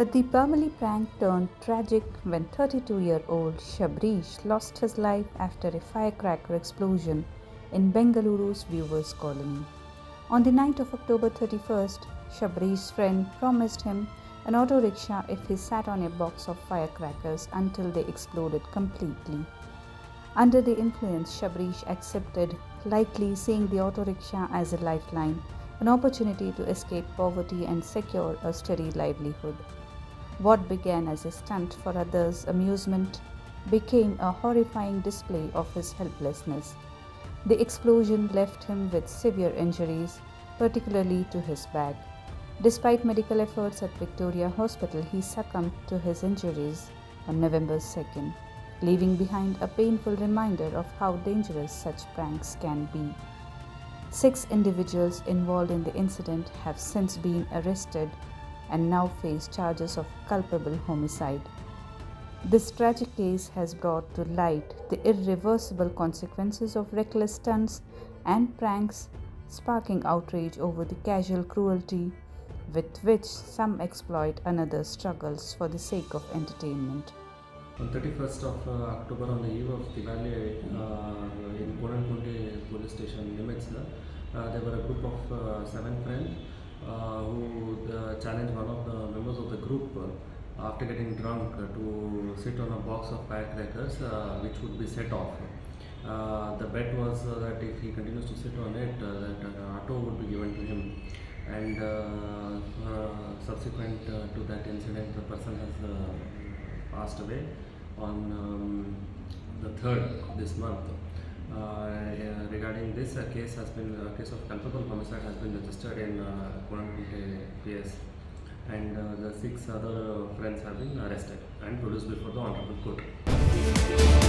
A Deepavali prank turned tragic when 32-year-old Shabrish lost his life after a firecracker explosion in Bengaluru's Viewers Colony. On the night of October 31st, Shabrish's friend promised him an auto rickshaw if he sat on a box of firecrackers until they exploded completely. Under the influence, Shabrish accepted, likely seeing the auto rickshaw as a lifeline, an opportunity to escape poverty and secure a steady livelihood. What began as a stunt for others' amusement became a horrifying display of his helplessness. The explosion left him with severe injuries, particularly to his back. Despite medical efforts at Victoria Hospital, he succumbed to his injuries on November 2nd, leaving behind a painful reminder of how dangerous such pranks can be. 6 individuals involved in the incident have since been arrested and now face charges of culpable homicide. This tragic case has brought to light the irreversible consequences of reckless stunts and pranks, sparking outrage over the casual cruelty with which some exploit another's struggles for the sake of entertainment. On 31st of October, on the eve of Diwali, in Konankundi police station limits, there were a group of 7 friends who challenged one of the members of the group after getting drunk to sit on a box of firecrackers which would be set off. The bet was that if he continues to sit on it, that an auto would be given to him. And subsequent to that incident, the person has passed away on the 3rd this month. Regarding this, a case of culpable homicide has been registered in Konankundi PS, and the 6 other friends have been arrested and produced before the honorable court.